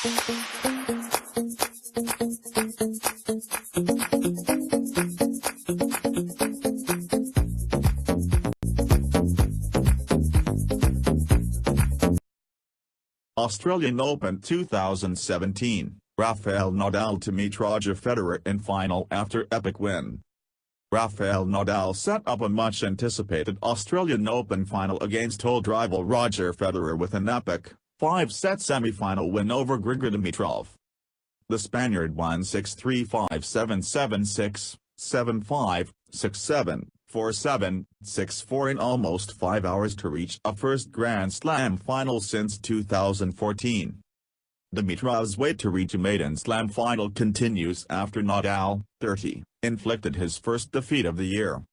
Australian Open 2017, Rafael Nadal to meet Roger Federer in final after epic win. Rafael Nadal set up a much-anticipated Australian Open final against old rival Roger Federer with an epic, 5-set semi-final win over Grigor Dimitrov. The Spaniard won 6-3, 5-7, 7-6, 7-5, 6-7, 4-7, 6-4 in almost 5 hours to reach a first Grand Slam final since 2014. Dimitrov's wait to reach a maiden Slam final continues after Nadal, 30, inflicted his first defeat of the year.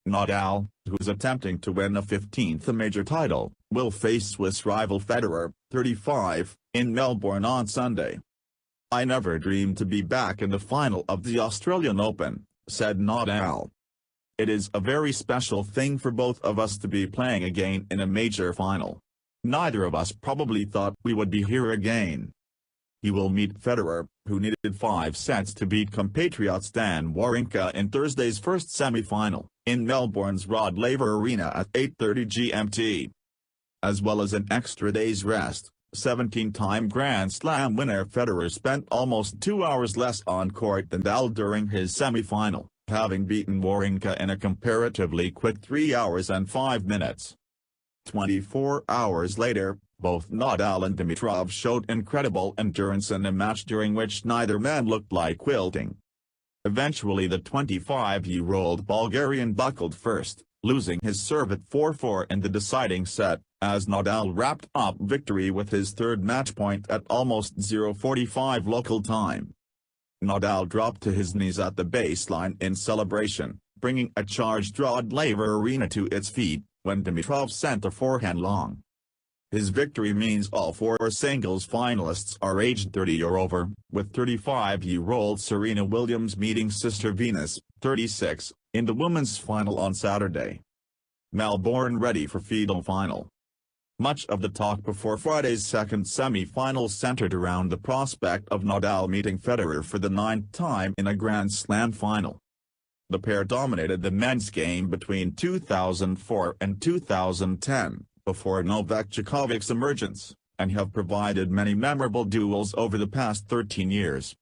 Nadal, who is attempting to win a 15th major title, will face Swiss rival Federer, 35, in Melbourne on Sunday. "I never dreamed to be back in the final of the Australian Open," said Nadal. "It is a very special thing for both of us to be playing again in a major final. Neither of us probably thought we would be here again." He will meet Federer, who needed 5 sets to beat compatriot Stan Wawrinka in Thursday's first semi-final, in Melbourne's Rod Laver Arena at 8:30 GMT. As well as an extra day's rest, 17-time Grand Slam winner Federer spent almost 2 hours less on court than Nadal during his semi-final, having beaten Wawrinka in a comparatively quick 3 hours and 5 minutes. 24 hours later, both Nadal and Dimitrov showed incredible endurance in a match during which neither man looked like wilting. Eventually the 25-year-old Bulgarian buckled first, losing his serve at 4-4 in the deciding set, as Nadal wrapped up victory with his third match point at almost 0:45 local time. Nadal dropped to his knees at the baseline in celebration, bringing a charged Rod Laver Arena to its feet, when Dimitrov sent a forehand long. His victory means all 4 singles finalists are aged 30 or over, with 35-year-old Serena Williams meeting sister Venus, 36, in the women's final on Saturday. Melbourne ready for final final. Much of the talk before Friday's second semi-final centered around the prospect of Nadal meeting Federer for the 9th time in a Grand Slam final. The pair dominated the men's game between 2004 and 2010, before Novak Djokovic's emergence, and have provided many memorable duels over the past 13 years.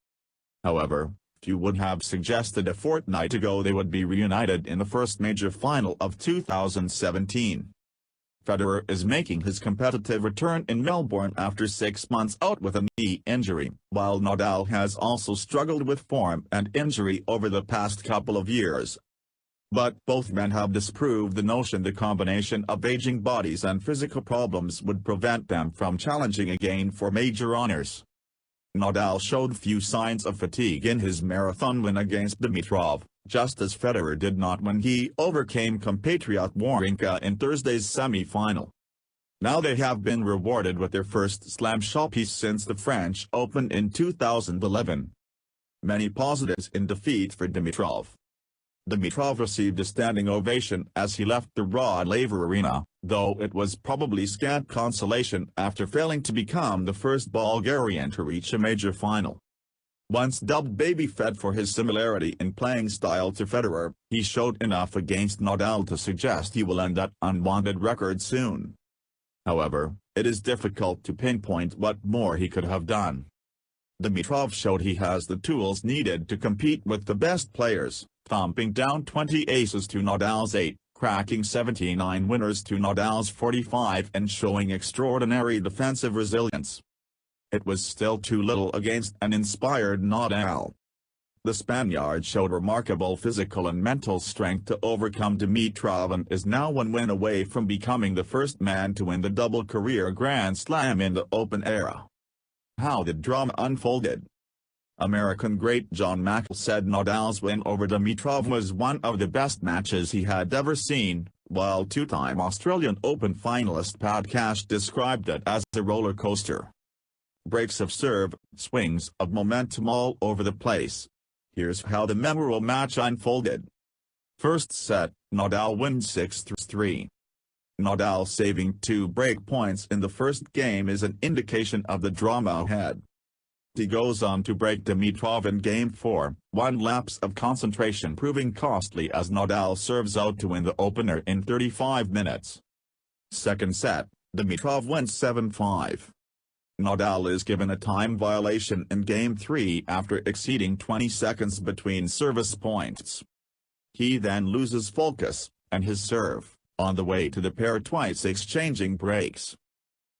However, few would have suggested a fortnight ago they would be reunited in the first major final of 2017. Federer is making his competitive return in Melbourne after 6 months out with a knee injury, while Nadal has also struggled with form and injury over the past couple of years. But both men have disproved the notion the combination of aging bodies and physical problems would prevent them from challenging again for major honors. Nadal showed few signs of fatigue in his marathon win against Dimitrov, just as Federer did not when he overcame compatriot Wawrinka in Thursday's semi-final. Now they have been rewarded with their first slam showpiece since the French Open in 2011. Many positives in defeat for Dimitrov. Dimitrov received a standing ovation as he left the Rod Laver Arena, though it was probably scant consolation after failing to become the first Bulgarian to reach a major final. Once dubbed baby Fed for his similarity in playing style to Federer, he showed enough against Nadal to suggest he will end that unwanted record soon. However, it is difficult to pinpoint what more he could have done. Dimitrov showed he has the tools needed to compete with the best players, thumping down 20 aces to Nadal's 8, cracking 79 winners to Nadal's 45 and showing extraordinary defensive resilience. It was still too little against an inspired Nadal. The Spaniard showed remarkable physical and mental strength to overcome Dimitrov and is now one win away from becoming the first man to win the double career Grand Slam in the Open era. How the drama unfolded. American great John McEnroe said Nadal's win over Dimitrov was one of the best matches he had ever seen, while two-time Australian Open finalist Pat Cash described it as a roller coaster. Breaks of serve, swings of momentum all over the place. Here's how the memorable match unfolded. First set, Nadal wins 6-3. Nadal saving 2 break points in the first game is an indication of the drama ahead. He goes on to break Dimitrov in Game 4, one lapse of concentration proving costly as Nadal serves out to win the opener in 35 minutes. Second set, Dimitrov wins 7-5. Nadal is given a time violation in Game 3 after exceeding 20 seconds between service points. He then loses focus, and his serve, on the way to the pair twice exchanging breaks.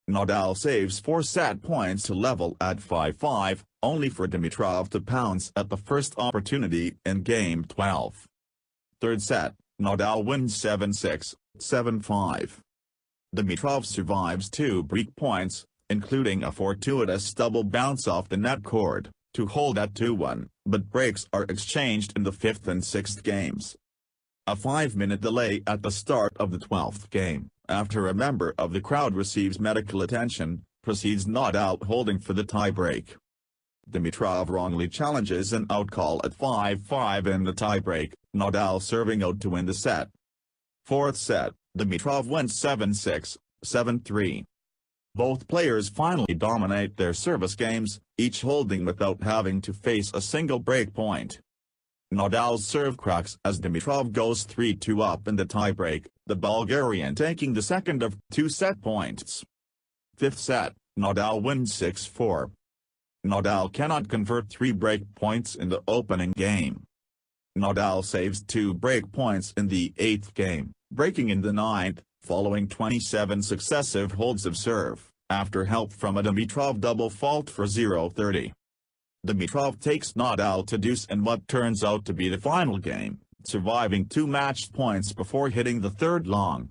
Nadal saves 4 set points to level at 5-5, only for Dimitrov to pounce at the first opportunity in Game 12. Third set, Nadal wins 7-6, 7-5. Dimitrov survives 2 break points, including a fortuitous double bounce off the net cord, to hold at 2-1, but breaks are exchanged in the 5th and 6th games. A 5-minute delay at the start of the 12th game, after a member of the crowd receives medical attention, precedes Nadal holding for the tie-break. Dimitrov wrongly challenges an outcall at 5-5 in the tie-break, Nadal serving out to win the set. Fourth set, Dimitrov wins 7-6, 7-3. Both players finally dominate their service games, each holding without having to face a single break point. Nadal's serve cracks as Dimitrov goes 3-2 up in the tiebreak, the Bulgarian taking the second of 2 set points. Fifth set, Nadal wins 6-4. Nadal cannot convert 3 break points in the opening game. Nadal saves 2 break points in the 8th game, breaking in the 9th, following 27 successive holds of serve, after help from a Dimitrov double fault for 0-30. Dimitrov takes Nadal to deuce in what turns out to be the final game, surviving 2 match points before hitting the third long.